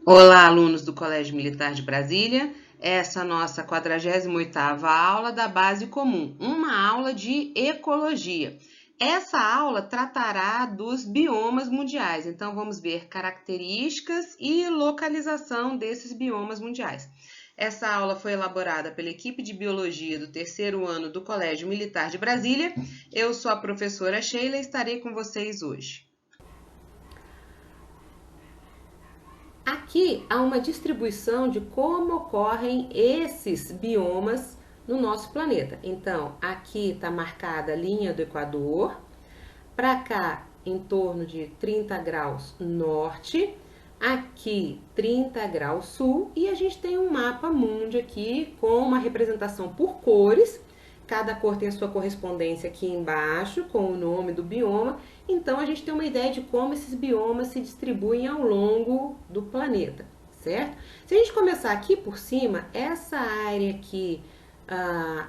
Olá, alunos do Colégio Militar de Brasília. Essa é a nossa 48ª aula da Base Comum, uma aula de ecologia. Essa aula tratará dos biomas mundiais, então vamos ver características e localização desses biomas mundiais. Essa aula foi elaborada pela equipe de Biologia do 3º ano do Colégio Militar de Brasília. Eu sou a professora Sheila e estarei com vocês hoje. Aqui há uma distribuição de como ocorrem esses biomas no nosso planeta. Então, aqui está marcada a linha do Equador, para cá em torno de 30 graus norte, aqui 30 graus sul, e a gente tem um mapa mundi aqui com uma representação por cores. Cada cor tem a sua correspondência aqui embaixo, com o nome do bioma. Então, a gente tem uma ideia de como esses biomas se distribuem ao longo do planeta, certo? Se a gente começar aqui por cima, essa área aqui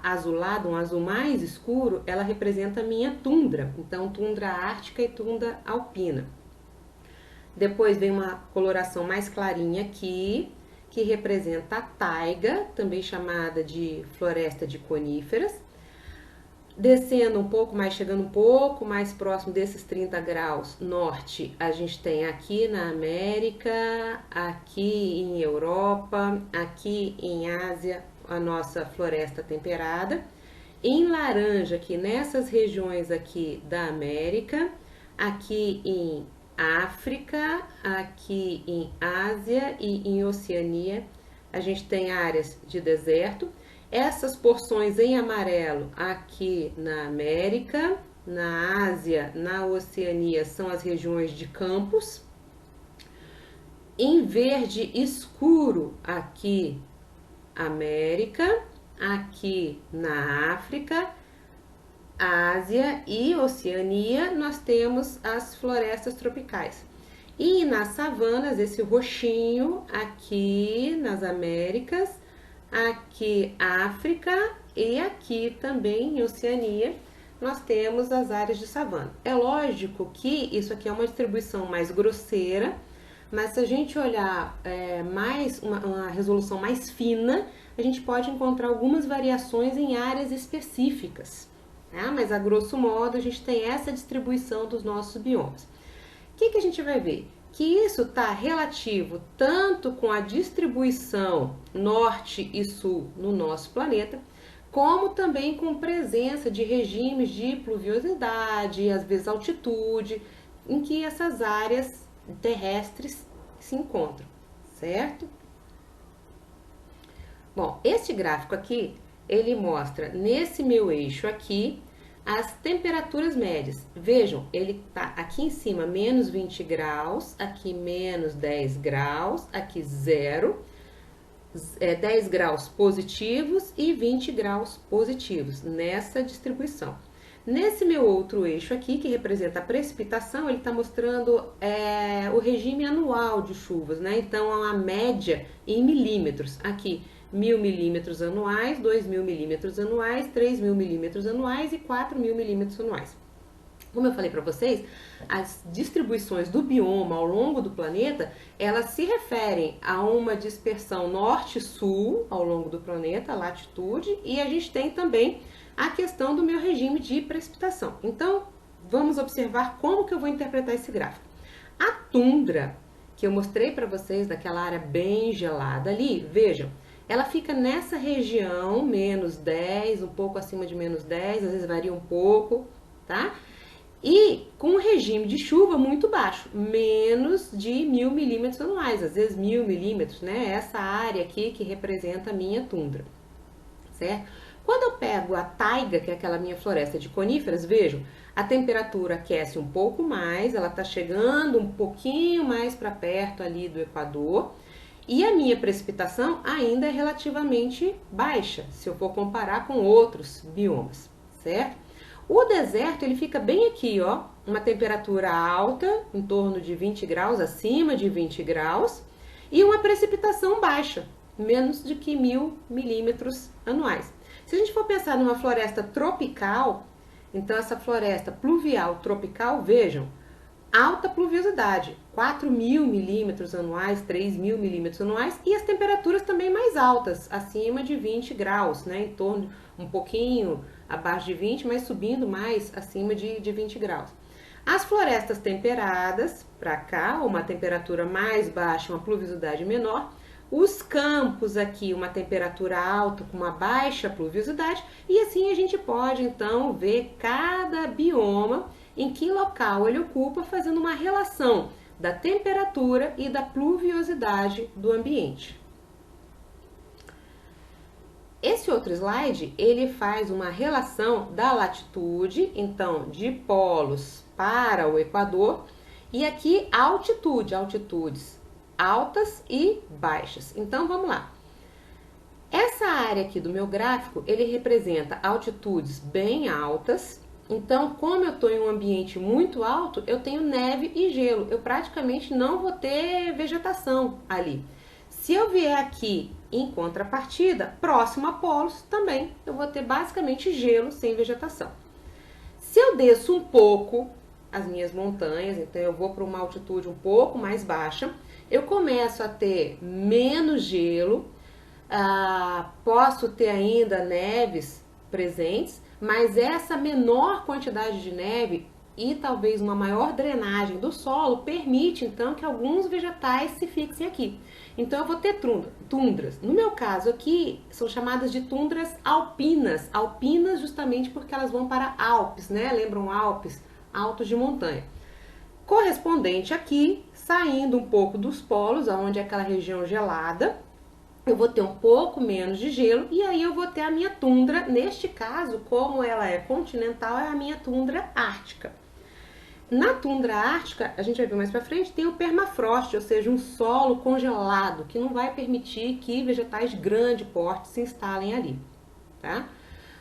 azulada, um azul mais escuro, ela representa a minha tundra. Então, tundra ártica e tundra alpina. Depois vem uma coloração mais clarinha aqui, que representa a taiga, também chamada de floresta de coníferas. Descendo um pouco mais, chegando um pouco mais próximo desses 30 graus norte, a gente tem aqui na América, aqui em Europa, aqui em Ásia, a nossa floresta temperada. Em laranja, aqui nessas regiões aqui da América, aqui em África, aqui em Ásia e em Oceania, a gente tem áreas de deserto. Essas porções em amarelo aqui na América, na Ásia, na Oceania, são as regiões de campos. Em verde escuro aqui, América, aqui na África, Ásia e Oceania, nós temos as florestas tropicais. E nas savanas, esse roxinho aqui nas Américas, aqui África e aqui também em Oceania, nós temos as áreas de savana. É lógico que isso aqui é uma distribuição mais grosseira, mas se a gente olhar mais uma resolução mais fina, a gente pode encontrar algumas variações em áreas específicas. Tá? Mas a grosso modo a gente tem essa distribuição dos nossos biomas. O que a gente vai ver? Que isso está relativo tanto com a distribuição norte e sul no nosso planeta, como também com presença de regimes de pluviosidade, às vezes altitude, em que essas áreas terrestres se encontram, certo? Bom, este gráfico aqui, ele mostra nesse meu eixo aqui, as temperaturas médias. Vejam, ele tá aqui em cima menos 20 graus, aqui menos 10 graus, aqui 0, 10 graus positivos e 20 graus positivos nessa distribuição. Nesse meu outro eixo aqui, que representa a precipitação, ele está mostrando o regime anual de chuvas, né? Então, a média em milímetros. Aqui, 1.000 milímetros anuais, 2.000 milímetros anuais, 3.000 milímetros anuais e 4.000 milímetros anuais. Como eu falei para vocês, as distribuições do bioma ao longo do planeta, elas se referem a uma dispersão norte-sul ao longo do planeta, a latitude, e a gente tem também a questão do meu regime de precipitação. Então, vamos observar como que eu vou interpretar esse gráfico. A tundra, que eu mostrei para vocês, daquela área bem gelada ali, vejam, ela fica nessa região, menos 10, um pouco acima de menos 10, às vezes varia um pouco, tá? E com um regime de chuva muito baixo, menos de 1.000 milímetros anuais, às vezes 1.000 milímetros, né? Essa área aqui que representa a minha tundra, certo? Quando eu pego a taiga, que é aquela minha floresta de coníferas, vejam, a temperatura aquece um pouco mais, ela tá chegando um pouquinho mais para perto ali do Equador, e a minha precipitação ainda é relativamente baixa, se eu for comparar com outros biomas, certo? O deserto, ele fica bem aqui, ó, uma temperatura alta, em torno de 20 graus, acima de 20 graus, e uma precipitação baixa, menos de que 1.000 milímetros anuais. Se a gente for pensar numa floresta tropical, então essa floresta pluvial tropical, vejam, alta pluviosidade, 4.000 milímetros anuais, 3.000 milímetros anuais, e as temperaturas também mais altas, acima de 20 graus, né? Em torno, um pouquinho abaixo de 20, mas subindo mais acima de 20 graus. As florestas temperadas, para cá, uma temperatura mais baixa, uma pluviosidade menor. Os campos aqui, uma temperatura alta com uma baixa pluviosidade. E assim a gente pode, então, ver cada bioma em que local ele ocupa, fazendo uma relação da temperatura e da pluviosidade do ambiente. Esse outro slide, ele faz uma relação da latitude, então, de polos para o Equador, e aqui a altitude, altitudes altas e baixas. Então, vamos lá. Essa área aqui do meu gráfico, ele representa altitudes bem altas. Então, como eu estou em um ambiente muito alto, eu tenho neve e gelo. Eu praticamente não vou ter vegetação ali. Se eu vier aqui em contrapartida, próximo a polos, também eu vou ter basicamente gelo sem vegetação. Se eu desço um pouco as minhas montanhas, então eu vou para uma altitude um pouco mais baixa, eu começo a ter menos gelo, posso ter ainda neves presentes, mas essa menor quantidade de neve e talvez uma maior drenagem do solo permite então que alguns vegetais se fixem aqui. Então eu vou ter tundras. No meu caso aqui são chamadas de tundras alpinas. Alpinas justamente porque elas vão para Alpes, né? Lembram Alpes? Altos de montanha. Correspondente aqui, saindo um pouco dos polos, onde é aquela região gelada, eu vou ter um pouco menos de gelo e aí eu vou ter a minha tundra. Neste caso, como ela é continental, é a minha tundra ártica. Na tundra ártica, a gente vai ver mais pra frente, tem o permafrost, ou seja, um solo congelado, que não vai permitir que vegetais de grande porte se instalem ali, tá?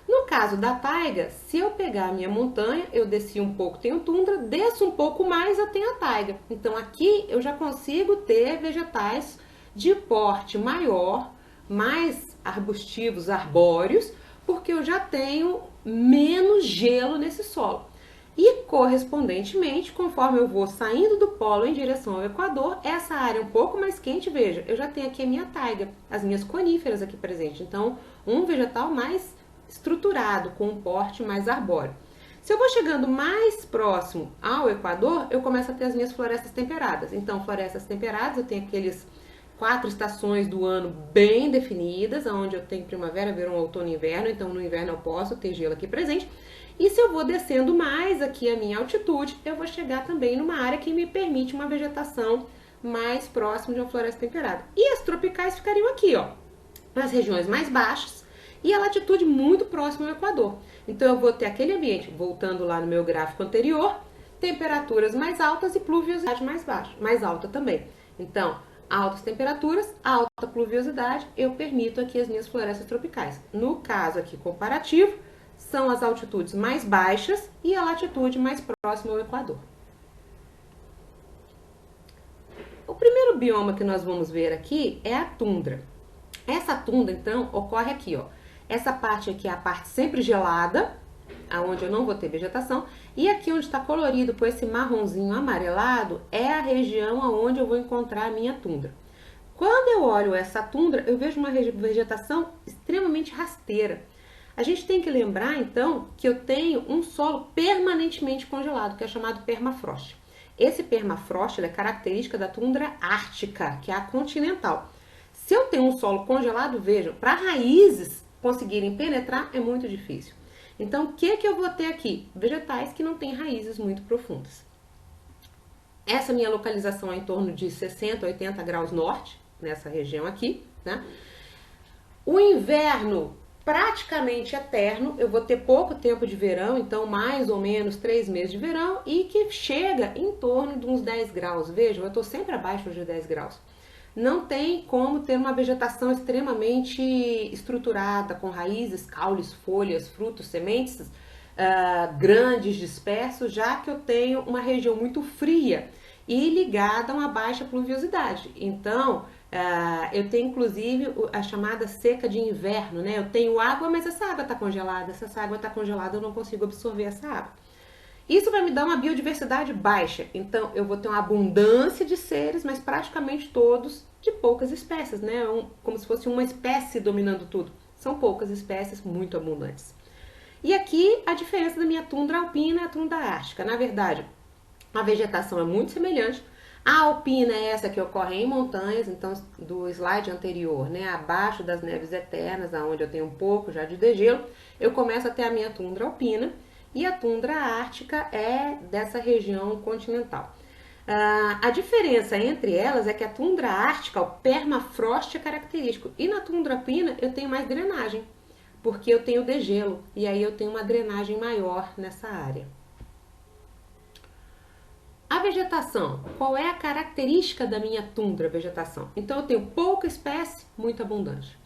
No caso da taiga, se eu pegar a minha montanha, eu desci um pouco, tenho tundra, desço um pouco mais, eu tenho a taiga. Então aqui eu já consigo ter vegetais de porte maior, mais arbustivos, arbóreos, porque eu já tenho menos gelo nesse solo. E, correspondentemente, conforme eu vou saindo do polo em direção ao Equador, essa área um pouco mais quente, veja, eu já tenho aqui a minha taiga, as minhas coníferas aqui presentes. Então, um vegetal mais estruturado, com um porte mais arbóreo. Se eu vou chegando mais próximo ao Equador, eu começo a ter as minhas florestas temperadas. Então, florestas temperadas, eu tenho aqueles 4 estações do ano bem definidas, onde eu tenho primavera, verão, outono e inverno. Então, no inverno eu posso ter gelo aqui presente. E se eu vou descendo mais aqui a minha altitude, eu vou chegar também numa área que me permite uma vegetação mais próxima de uma floresta temperada. E as tropicais ficariam aqui, ó, nas regiões mais baixas e a latitude muito próxima ao Equador. Então eu vou ter aquele ambiente, voltando lá no meu gráfico anterior, temperaturas mais altas e pluviosidade mais baixa, mais alta também. Então, altas temperaturas, alta pluviosidade, eu permito aqui as minhas florestas tropicais. No caso aqui comparativo, são as altitudes mais baixas e a latitude mais próxima ao Equador. O primeiro bioma que nós vamos ver aqui é a tundra. Essa tundra, então, ocorre aqui, ó. Essa parte aqui é a parte sempre gelada, aonde eu não vou ter vegetação, e aqui onde está colorido com esse marronzinho amarelado é a região aonde eu vou encontrar a minha tundra. Quando eu olho essa tundra, eu vejo uma vegetação extremamente rasteira. A gente tem que lembrar, então, que eu tenho um solo permanentemente congelado, que é chamado permafrost. Esse permafrost é característica da tundra ártica, que é a continental. Se eu tenho um solo congelado, vejam, para raízes conseguirem penetrar é muito difícil. Então, o que eu vou ter aqui? Vegetais que não têm raízes muito profundas. Essa minha localização é em torno de 60 a 80 graus norte, nessa região aqui, né? O inverno praticamente eterno, eu vou ter pouco tempo de verão, então mais ou menos 3 meses de verão, e que chega em torno de uns 10 graus. Vejam, eu estou sempre abaixo de 10 graus. Não tem como ter uma vegetação extremamente estruturada, com raízes, caules, folhas, frutos, sementes grandes, dispersos, já que eu tenho uma região muito fria e ligada a uma baixa pluviosidade. Então, eu tenho inclusive a chamada seca de inverno, né? Eu tenho água, mas essa água está congelada. Se essa água está congelada, eu não consigo absorver essa água. Isso vai me dar uma biodiversidade baixa, então eu vou ter uma abundância de seres, mas praticamente todos de poucas espécies, né? Como se fosse uma espécie dominando tudo. São poucas espécies muito abundantes. E aqui a diferença da minha tundra alpina e a tundra ártica. Na verdade, a vegetação é muito semelhante. A alpina é essa que ocorre em montanhas, então do slide anterior, né, abaixo das neves eternas, aonde eu tenho um pouco já de degelo, eu começo a ter a minha tundra alpina e a tundra ártica é dessa região continental. A diferença entre elas é que a tundra ártica, o permafrost é característico, e na tundra alpina eu tenho mais drenagem, porque eu tenho degelo, e aí eu tenho uma drenagem maior nessa área. A vegetação, qual é a característica da minha tundra vegetação? Então eu tenho pouca espécie, muito abundante.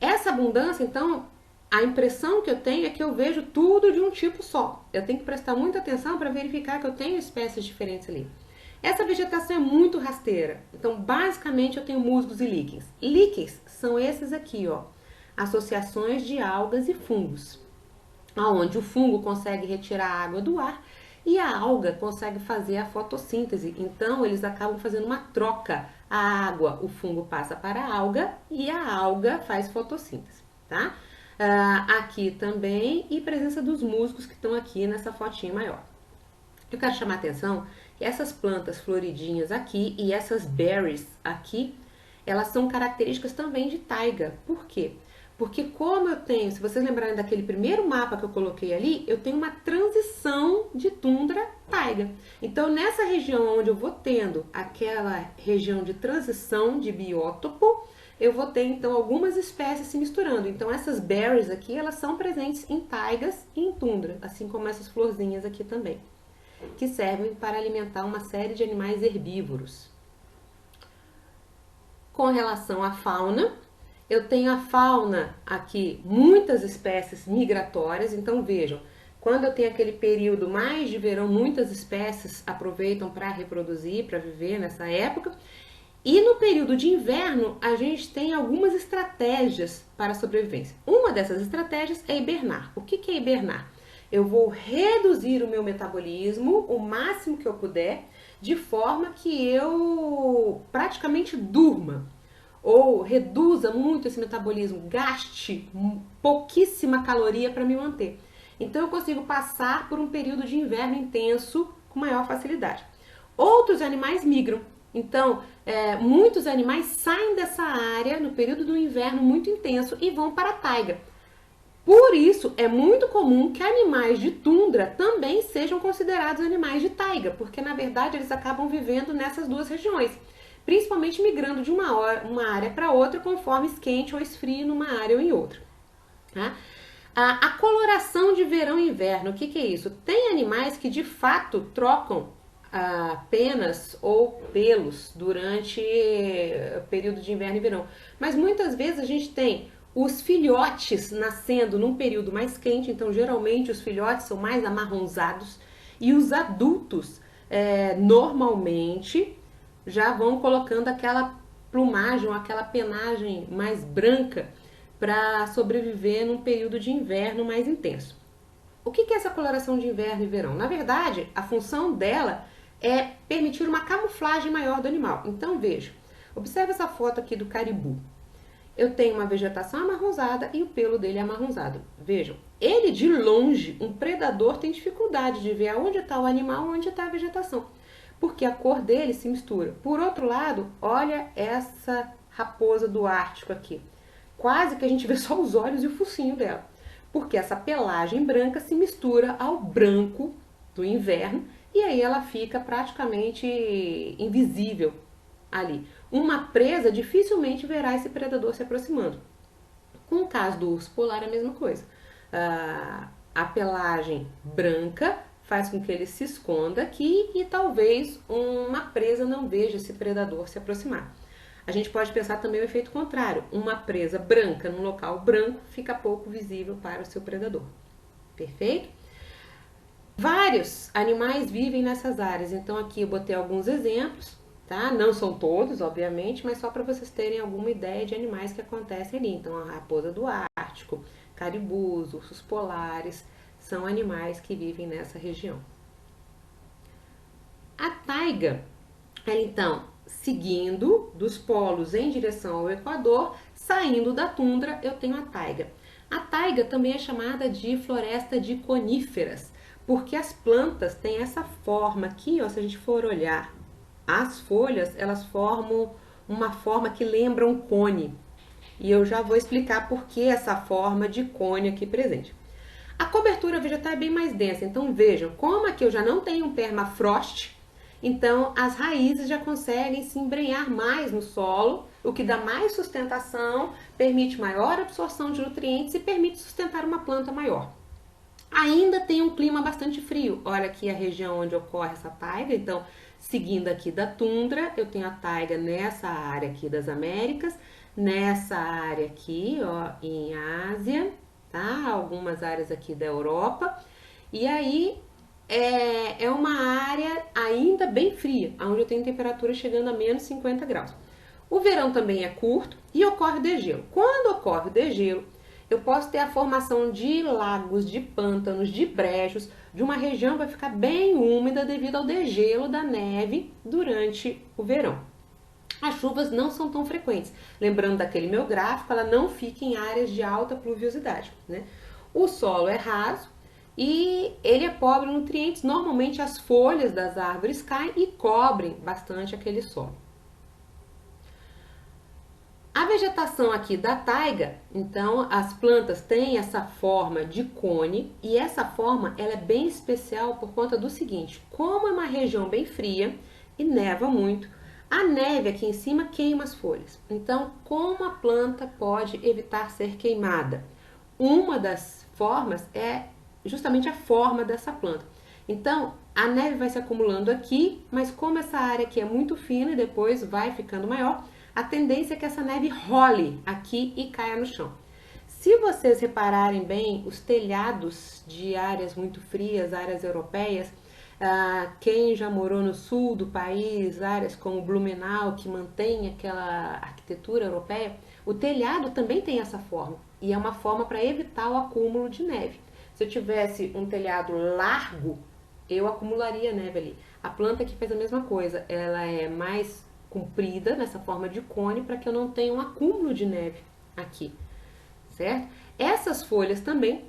Essa abundância, então, a impressão que eu tenho é que eu vejo tudo de um tipo só. Eu tenho que prestar muita atenção para verificar que eu tenho espécies diferentes ali. Essa vegetação é muito rasteira, então basicamente eu tenho musgos e líquens. Líquens são esses aqui, ó, associações de algas e fungos, onde o fungo consegue retirar a água do ar e a alga consegue fazer a fotossíntese. Então, eles acabam fazendo uma troca. A água, o fungo passa para a alga e a alga faz fotossíntese, tá? Aqui também, e presença dos musgos que estão aqui nessa fotinha maior. Eu quero chamar a atenção que essas plantas floridinhas aqui e essas berries aqui, elas são características também de taiga. Por quê? Porque como eu tenho, se vocês lembrarem daquele primeiro mapa que eu coloquei ali, eu tenho uma transição de tundra taiga. Então, nessa região onde eu vou tendo aquela região de transição de biótopo, eu vou ter, então, algumas espécies se misturando. Então, essas berries aqui, elas são presentes em taigas e em tundra, assim como essas florzinhas aqui também, que servem para alimentar uma série de animais herbívoros. Com relação à fauna, eu tenho a fauna aqui, muitas espécies migratórias, então vejam, quando eu tenho aquele período mais de verão, muitas espécies aproveitam para reproduzir, para viver nessa época. E no período de inverno, a gente tem algumas estratégias para a sobrevivência. Uma dessas estratégias é hibernar. O que é hibernar? Eu vou reduzir o meu metabolismo o máximo que eu puder, de forma que eu praticamente durma, ou reduza muito esse metabolismo, gaste pouquíssima caloria para me manter. Então eu consigo passar por um período de inverno intenso com maior facilidade. Outros animais migram. Então, muitos animais saem dessa área no período do inverno muito intenso e vão para a taiga. Por isso, é muito comum que animais de tundra também sejam considerados animais de taiga, porque na verdade eles acabam vivendo nessas duas regiões, principalmente migrando de uma área para outra conforme esquente ou esfrie numa área ou em outra. Tá? A coloração de verão e inverno, o que é isso? Tem animais que de fato trocam penas ou pelos durante o período de inverno e verão, mas muitas vezes a gente tem os filhotes nascendo num período mais quente, então geralmente os filhotes são mais amarronzados e os adultos normalmente já vão colocando aquela plumagem ou aquela penagem mais branca para sobreviver num período de inverno mais intenso. O que é essa coloração de inverno e verão? Na verdade, a função dela é permitir uma camuflagem maior do animal. Então veja, observe essa foto aqui do caribu. Eu tenho uma vegetação amarronzada e o pelo dele é amarronzado. Vejam, ele de longe, um predador tem dificuldade de ver aonde está o animal, onde está a vegetação, porque a cor dele se mistura. Por outro lado, olha essa raposa do Ártico aqui. Quase que a gente vê só os olhos e o focinho dela, porque essa pelagem branca se mistura ao branco do inverno e aí ela fica praticamente invisível ali. Uma presa dificilmente verá esse predador se aproximando. Com o caso do urso polar é a mesma coisa. A pelagem branca faz com que ele se esconda aqui e talvez uma presa não veja esse predador se aproximar. A gente pode pensar também o efeito contrário. Uma presa branca num local branco fica pouco visível para o seu predador. Perfeito? Vários animais vivem nessas áreas, então aqui eu botei alguns exemplos, tá? Não são todos, obviamente, mas só para vocês terem alguma ideia de animais que acontecem ali. Então, a raposa do Ártico, caribus, ursos polares, são animais que vivem nessa região. A taiga, ela então, seguindo dos polos em direção ao Equador, saindo da tundra, eu tenho a taiga. A taiga também é chamada de floresta de coníferas, porque as plantas têm essa forma aqui, ó, se a gente for olhar, as folhas, elas formam uma forma que lembra um cone. E eu já vou explicar por que essa forma de cone aqui presente. A cobertura vegetal é bem mais densa, então vejam, como aqui eu já não tenho um permafrost, então as raízes já conseguem se embrenhar mais no solo, o que dá mais sustentação, permite maior absorção de nutrientes e permite sustentar uma planta maior. Ainda tem um clima bastante frio. Olha aqui a região onde ocorre essa taiga. Então, seguindo aqui da tundra, eu tenho a taiga nessa área aqui das Américas, nessa área aqui, ó, em Ásia, tá? Algumas áreas aqui da Europa. E aí é uma área ainda bem fria, onde eu tenho temperatura chegando a menos 50 graus. O verão também é curto e ocorre o degelo. Quando ocorre o degelo, eu posso ter a formação de lagos, de pântanos, de brejos, de uma região que vai ficar bem úmida devido ao degelo da neve durante o verão. As chuvas não são tão frequentes. Lembrando daquele meu gráfico, ela não fica em áreas de alta pluviosidade, né? O solo é raso e ele é pobre em nutrientes. Normalmente as folhas das árvores caem e cobrem bastante aquele solo. A vegetação aqui da taiga, então as plantas têm essa forma de cone e essa forma ela é bem especial por conta do seguinte, como é uma região bem fria e neva muito, a neve aqui em cima queima as folhas. Então, como a planta pode evitar ser queimada? Uma das formas é justamente a forma dessa planta. Então, a neve vai se acumulando aqui, mas como essa área aqui é muito fina e depois vai ficando maior, a tendência é que essa neve role aqui e caia no chão. Se vocês repararem bem, os telhados de áreas muito frias, áreas europeias, quem já morou no sul do país, áreas como Blumenau, que mantém aquela arquitetura europeia, o telhado também tem essa forma. E é uma forma para evitar o acúmulo de neve. Se eu tivesse um telhado largo, eu acumularia neve ali. A planta aqui faz a mesma coisa, ela é mais comprida nessa forma de cone para que eu não tenha um acúmulo de neve aqui, certo? Essas folhas também,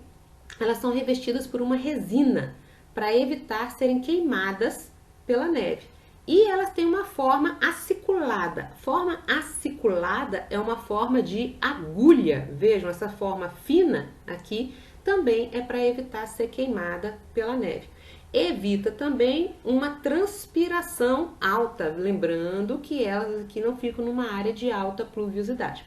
elas são revestidas por uma resina para evitar serem queimadas pela neve. E elas têm uma forma aciculada. Forma aciculada é uma forma de agulha. Vejam, essa forma fina aqui também é para evitar ser queimada pela neve. Evita também uma transpiração alta, lembrando que elas aqui não ficam numa área de alta pluviosidade.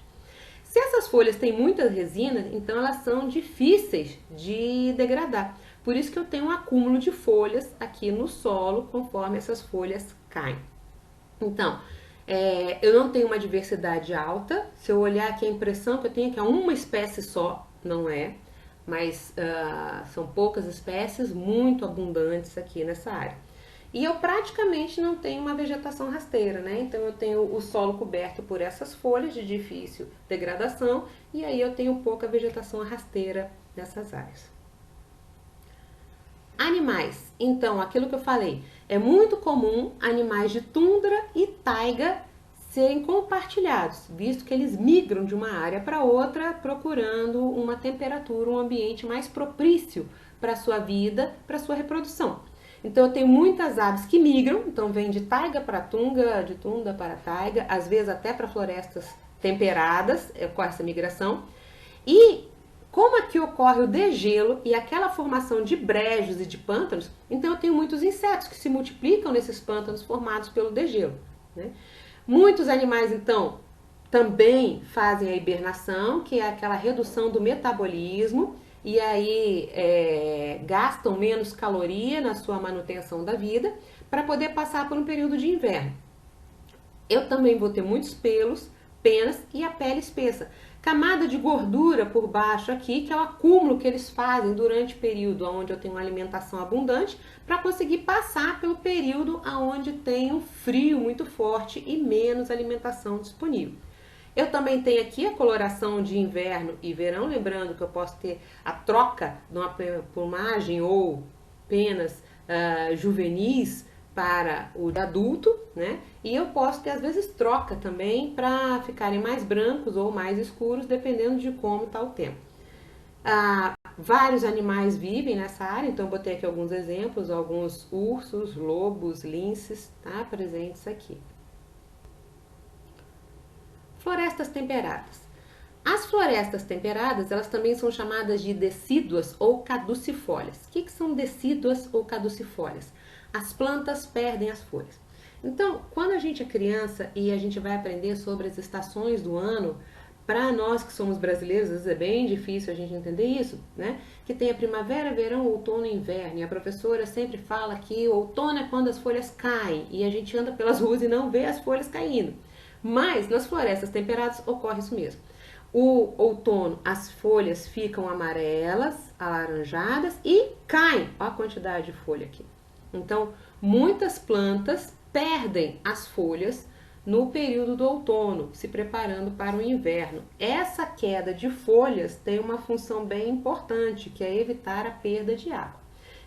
Se essas folhas têm muita resina, então elas são difíceis de degradar. Por isso que eu tenho um acúmulo de folhas aqui no solo, conforme essas folhas caem. Então, eu não tenho uma diversidade alta. Se eu olhar aqui, a impressão que eu tenho é que é uma espécie só, não é? Mas são poucas espécies muito abundantes aqui nessa área. E eu praticamente não tenho uma vegetação rasteira, né? Então eu tenho o solo coberto por essas folhas de difícil degradação e aí eu tenho pouca vegetação rasteira nessas áreas. Animais. Então, aquilo que eu falei, é muito comum animais de tundra e taiga serem compartilhados, visto que eles migram de uma área para outra procurando uma temperatura, um ambiente mais propício para a sua vida, para a sua reprodução. Então eu tenho muitas aves que migram, então vem de taiga para tunga, de tundra para taiga, às vezes até para florestas temperadas, com essa migração. E como aqui ocorre o degelo e aquela formação de brejos e de pântanos, então eu tenho muitos insetos que se multiplicam nesses pântanos formados pelo degelo, né? Muitos animais, então, também fazem a hibernação, que é aquela redução do metabolismo, e aí gastam menos caloria na sua manutenção da vida, para poder passar por um período de inverno. Eu também vou ter muitos pelos, penas e a pele espessa. Camada de gordura por baixo aqui, que é o acúmulo que eles fazem durante o período onde eu tenho uma alimentação abundante, para conseguir passar pelo período onde tem um frio muito forte e menos alimentação disponível. Eu também tenho aqui a coloração de inverno e verão, lembrando que eu posso ter a troca de uma plumagem ou penas juvenis para o adulto, né? E eu posso ter às vezes troca também para ficarem mais brancos ou mais escuros, dependendo de como está o tempo. Vários animais vivem nessa área, então eu botei aqui alguns exemplos, alguns ursos, lobos, linces, tá? Presentes aqui. Florestas temperadas. As florestas temperadas, elas também são chamadas de decíduas ou caducifólias. O que são decíduas ou caducifólias? As plantas perdem as folhas. Então, quando a gente é criança e a gente vai aprender sobre as estações do ano, para nós que somos brasileiros, às vezes é bem difícil a gente entender isso, né? Que tem a primavera, verão, outono e inverno. E a professora sempre fala que o outono é quando as folhas caem e a gente anda pelas ruas e não vê as folhas caindo. Mas nas florestas temperadas ocorre isso mesmo. O outono, as folhas ficam amarelas, alaranjadas e caem. Olha a quantidade de folha aqui. Então, muitas plantas perdem as folhas no período do outono, se preparando para o inverno. Essa queda de folhas tem uma função bem importante, que é evitar a perda de água.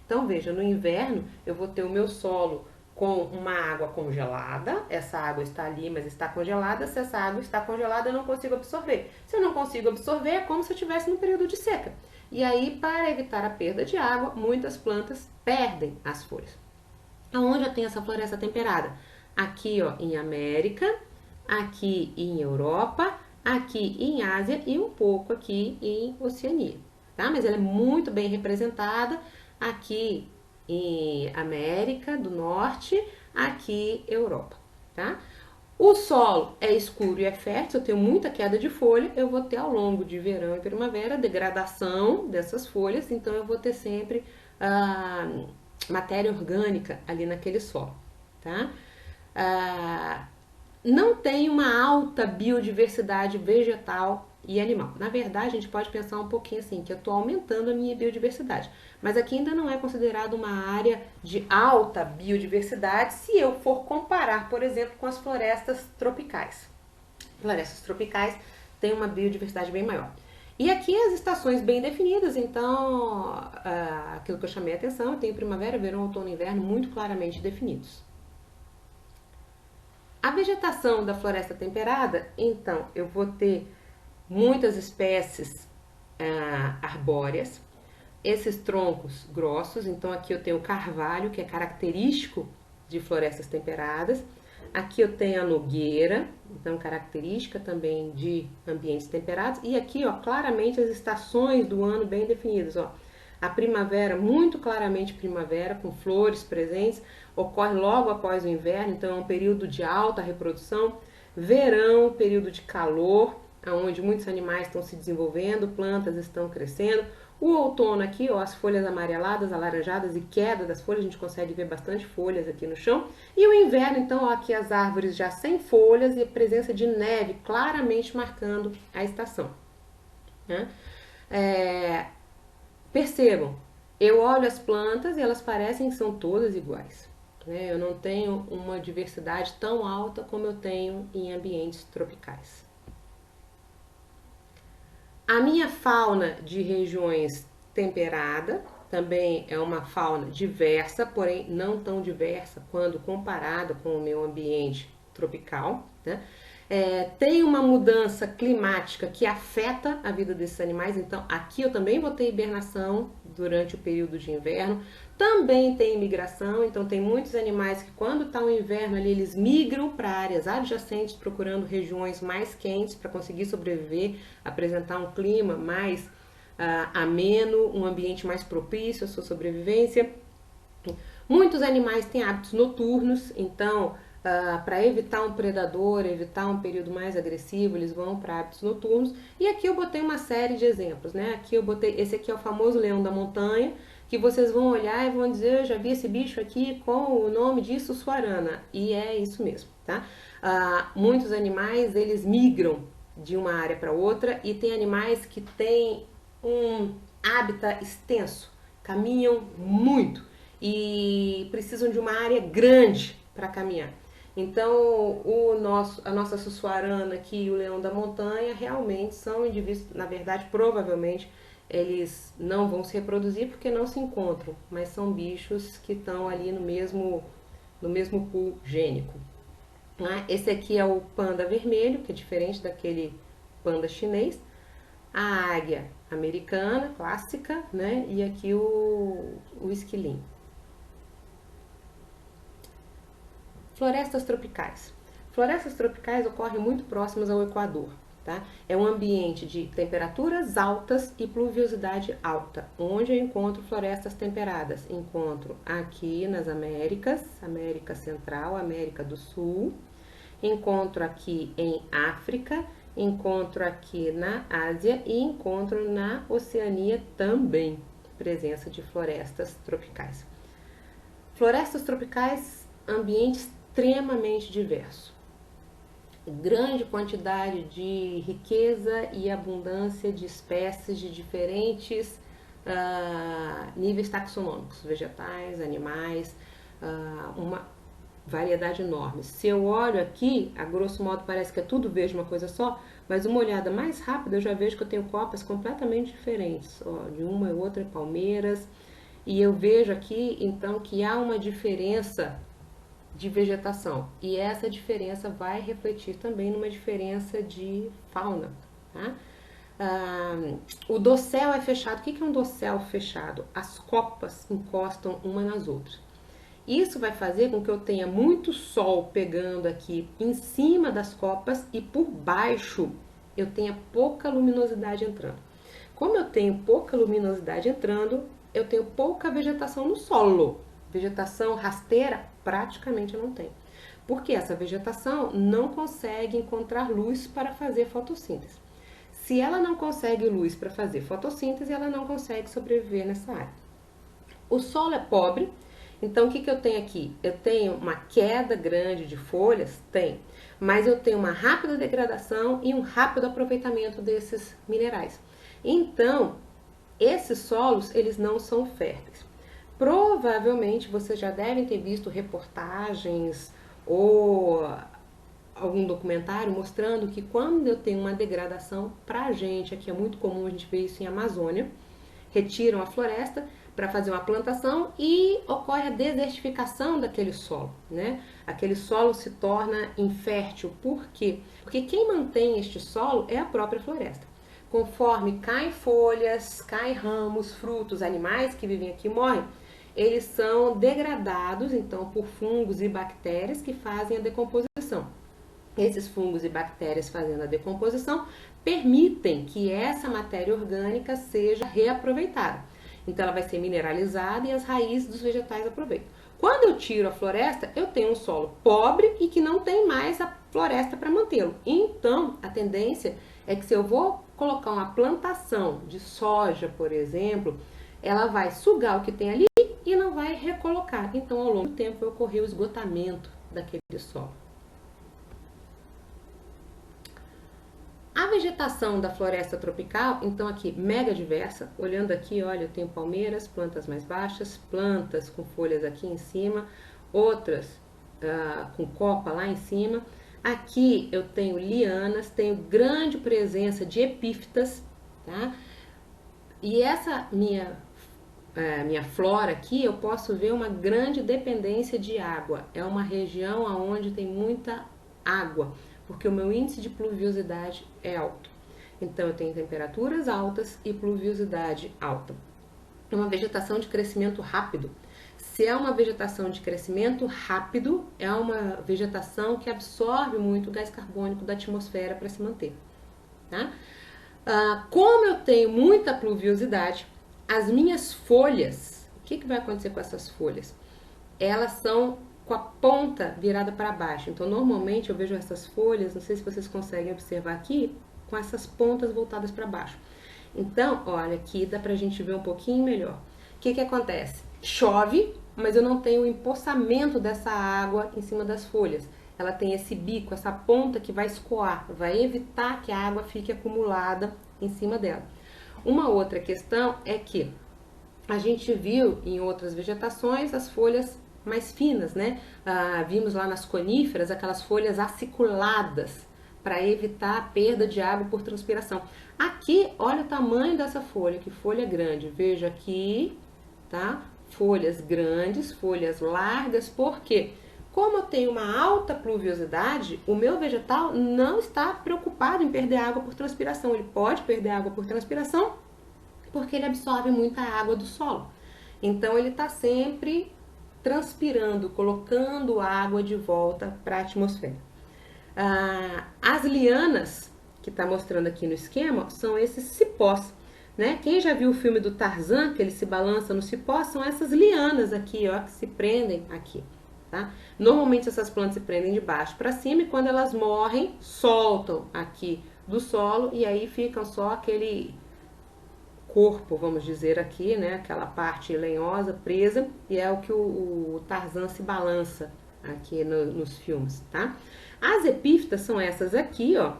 Então, veja, no inverno eu vou ter o meu solo com uma água congelada, essa água está ali, mas está congelada. Se essa água está congelada, eu não consigo absorver. Se eu não consigo absorver, é como se eu estivesse no período de seca. E aí, para evitar a perda de água, muitas plantas perdem as folhas. Aonde eu tenho essa floresta temperada? Aqui, ó, em América, aqui em Europa, aqui em Ásia e um pouco aqui em Oceania, tá? Mas ela é muito bem representada aqui em América do Norte, aqui Europa, tá? O solo é escuro e é fértil, eu tenho muita queda de folha, eu vou ter ao longo de verão e primavera degradação dessas folhas, então eu vou ter sempre matéria orgânica ali naquele solo, tá? Não tem uma alta biodiversidade vegetal e animal. Na verdade, a gente pode pensar um pouquinho assim, que eu estou aumentando a minha biodiversidade. Mas aqui ainda não é considerado uma área de alta biodiversidade se eu for comparar, por exemplo, com as florestas tropicais. Florestas tropicais têm uma biodiversidade bem maior. E aqui as estações bem definidas, então aquilo que eu chamei a atenção, eu tenho primavera, verão, outono e inverno muito claramente definidos. A vegetação da floresta temperada, então, eu vou ter muitas espécies arbóreas, esses troncos grossos, então aqui eu tenho o carvalho, que é característico de florestas temperadas, aqui eu tenho a nogueira, então característica também de ambientes temperados, e aqui, ó, claramente as estações do ano bem definidas, ó. A primavera, muito claramente primavera, com flores presentes, ocorre logo após o inverno, então é um período de alta reprodução. Verão, período de calor, onde muitos animais estão se desenvolvendo, plantas estão crescendo. O outono aqui, ó, as folhas amareladas, alaranjadas e queda das folhas, a gente consegue ver bastante folhas aqui no chão. E o inverno, então, ó, aqui as árvores já sem folhas e a presença de neve claramente marcando a estação, né? Percebam, eu olho as plantas e elas parecem que são todas iguais, né? Eu não tenho uma diversidade tão alta como eu tenho em ambientes tropicais. A minha fauna de regiões temperada também é uma fauna diversa, porém não tão diversa quando comparada com o meu ambiente tropical, né? Tem uma mudança climática que afeta a vida desses animais, então aqui eu também vou ter hibernação durante o período de inverno, também tem migração, então tem muitos animais que quando está o inverno ali, eles migram para áreas adjacentes procurando regiões mais quentes para conseguir sobreviver, apresentar um clima mais ameno, um ambiente mais propício à sua sobrevivência. Muitos animais têm hábitos noturnos, então para evitar um predador, evitar um período mais agressivo, eles vão para hábitos noturnos. E aqui eu botei uma série de exemplos, né? Aqui eu botei, esse aqui é o famoso leão da montanha, que vocês vão olhar e vão dizer, eu já vi esse bicho aqui com o nome de sussuarana, e é isso mesmo, tá? Muitos animais, eles migram de uma área para outra, e tem animais que têm um hábitat extenso, caminham muito e precisam de uma área grande para caminhar. Então, a nossa sussuarana aqui e o leão da montanha realmente são indivíduos, na verdade, provavelmente, eles não vão se reproduzir porque não se encontram, mas são bichos que estão ali no mesmo no mesmo pool gênico. Né? Esse aqui é o panda vermelho, que é diferente daquele panda chinês. A águia americana, clássica, né? E aqui o esquilinho. Florestas tropicais. Florestas tropicais ocorrem muito próximas ao Equador. Tá? É um ambiente de temperaturas altas e pluviosidade alta, onde eu encontro florestas temperadas. Encontro aqui nas Américas, América Central, América do Sul, encontro aqui em África, encontro aqui na Ásia e encontro na Oceania também, presença de florestas tropicais. Florestas tropicais, ambiente extremamente diverso. Grande quantidade de riqueza e abundância de espécies de diferentes níveis taxonômicos, vegetais, animais, uma variedade enorme. Se eu olho aqui, a grosso modo parece que é tudo verde, uma coisa só, mas uma olhada mais rápida eu já vejo que eu tenho copas completamente diferentes, ó, de uma e outra palmeiras, e eu vejo aqui então que há uma diferença de vegetação, e essa diferença vai refletir também numa diferença de fauna. Tá? O dossel é fechado. O que é um dossel fechado? As copas encostam uma nas outras. Isso vai fazer com que eu tenha muito sol pegando aqui em cima das copas e por baixo eu tenha pouca luminosidade entrando. Como eu tenho pouca luminosidade entrando, eu tenho pouca vegetação no solo. Vegetação rasteira praticamente não tem. Porque essa vegetação não consegue encontrar luz para fazer fotossíntese. Se ela não consegue luz para fazer fotossíntese, ela não consegue sobreviver nessa área. O solo é pobre, então o que eu tenho aqui? Eu tenho uma queda grande de folhas? Tem. Mas eu tenho uma rápida degradação e um rápido aproveitamento desses minerais. Então, esses solos, eles não são férteis. Provavelmente vocês já devem ter visto reportagens ou algum documentário mostrando que quando eu tenho uma degradação, pra gente, aqui é muito comum a gente ver isso em Amazônia, retiram a floresta para fazer uma plantação e ocorre a desertificação daquele solo, né? Aquele solo se torna infértil. Por quê? Porque quem mantém este solo é a própria floresta. Conforme caem folhas, caem ramos, frutos, animais que vivem aqui morrem, eles são degradados, então, por fungos e bactérias que fazem a decomposição. Esses fungos e bactérias fazendo a decomposição permitem que essa matéria orgânica seja reaproveitada. Então ela vai ser mineralizada e as raízes dos vegetais aproveitam. Quando eu tiro a floresta, eu tenho um solo pobre e que não tem mais a floresta para mantê-lo. Então a tendência é que se eu vou colocar uma plantação de soja, por exemplo, ela vai sugar o que tem ali e não vai recolocar. Então ao longo do tempo vai ocorrer o esgotamento daquele solo. A vegetação da floresta tropical, então aqui, mega diversa. Olhando aqui, olha, eu tenho palmeiras, plantas mais baixas, plantas com folhas aqui em cima, outras com copa lá em cima. Aqui eu tenho lianas, tenho grande presença de epífitas, tá? E essa minha flora aqui, eu posso ver uma grande dependência de água. É uma região onde tem muita água, porque o meu índice de pluviosidade é alto. Então eu tenho temperaturas altas e pluviosidade alta. É uma vegetação de crescimento rápido. Se é uma vegetação de crescimento rápido, é uma vegetação que absorve muito gás carbônico da atmosfera para se manter. Tá? Como eu tenho muita pluviosidade, as minhas folhas, o que vai acontecer com essas folhas? Elas são com a ponta virada para baixo. Então, normalmente eu vejo essas folhas, não sei se vocês conseguem observar aqui, com essas pontas voltadas para baixo. Então, olha, aqui dá pra gente ver um pouquinho melhor. O que acontece? Chove, mas eu não tenho o empoçamento dessa água em cima das folhas. Ela tem esse bico, essa ponta que vai escoar, vai evitar que a água fique acumulada em cima dela. Uma outra questão é que a gente viu em outras vegetações as folhas mais finas, né? Vimos lá nas coníferas aquelas folhas aciculadas para evitar a perda de água por transpiração. Aqui, olha o tamanho dessa folha, que folha grande. Veja aqui, tá? Folhas grandes, folhas largas, por quê? Como eu tenho uma alta pluviosidade, o meu vegetal não está preocupado em perder água por transpiração. Ele pode perder água por transpiração porque ele absorve muita água do solo. Então ele está sempre transpirando, colocando água de volta para a atmosfera. As lianas, que está mostrando aqui no esquema, são esses cipós. Né? Quem já viu o filme do Tarzan, que ele se balança no cipó, são essas lianas aqui, ó, que se prendem aqui. Tá? Normalmente essas plantas se prendem de baixo para cima e quando elas morrem, soltam aqui do solo e aí ficam só aquele corpo, vamos dizer aqui, né? Aquela parte lenhosa, presa, e é o que o Tarzan se balança aqui nos filmes, tá? As epífitas são essas aqui, ó,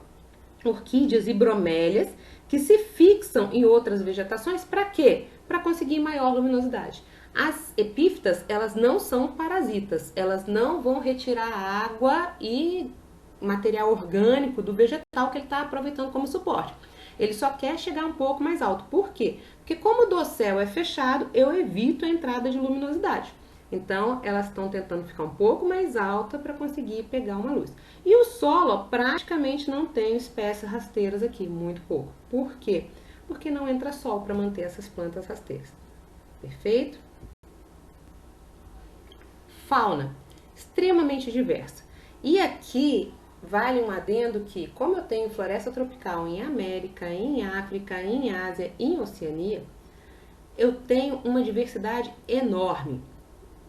orquídeas e bromélias, que se fixam em outras vegetações, para quê? Para conseguir maior luminosidade. As epífitas, elas não são parasitas, elas não vão retirar água e material orgânico do vegetal que ele está aproveitando como suporte. Ele só quer chegar um pouco mais alto. Por quê? Porque como o dossel é fechado, eu evito a entrada de luminosidade. Então, elas estão tentando ficar um pouco mais alta para conseguir pegar uma luz. E o solo, ó, praticamente não tem espécies rasteiras aqui, muito pouco. Por quê? Porque não entra sol para manter essas plantas rasteiras. Perfeito? Fauna, extremamente diversa. E aqui vale um adendo que, como eu tenho floresta tropical em América, em África, em Ásia, em Oceania, eu tenho uma diversidade enorme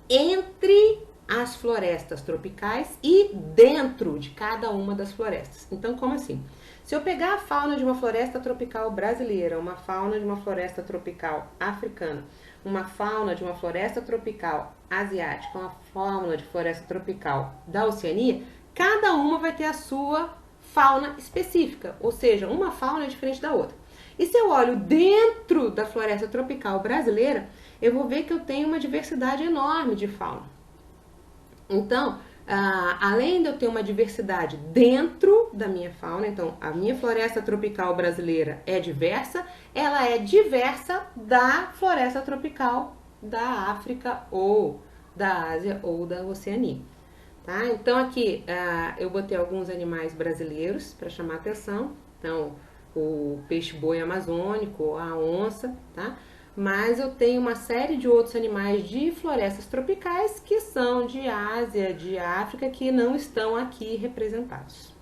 entre as florestas tropicais e dentro de cada uma das florestas. Então, como assim? Se eu pegar a fauna de uma floresta tropical brasileira, uma fauna de uma floresta tropical africana, uma fauna de uma floresta tropical asiática, uma fauna de floresta tropical da Oceania, cada uma vai ter a sua fauna específica, ou seja, uma fauna é diferente da outra. E se eu olho dentro da floresta tropical brasileira, eu vou ver que eu tenho uma diversidade enorme de fauna. Então, além de eu ter uma diversidade dentro da minha fauna, então a minha floresta tropical brasileira é diversa, ela é diversa da floresta tropical da África ou da Ásia ou da Oceania. Tá? Então aqui eu botei alguns animais brasileiros para chamar a atenção. Então, o peixe-boi amazônico, a onça, tá? Mas eu tenho uma série de outros animais de florestas tropicais que são de Ásia, de África, que não estão aqui representados.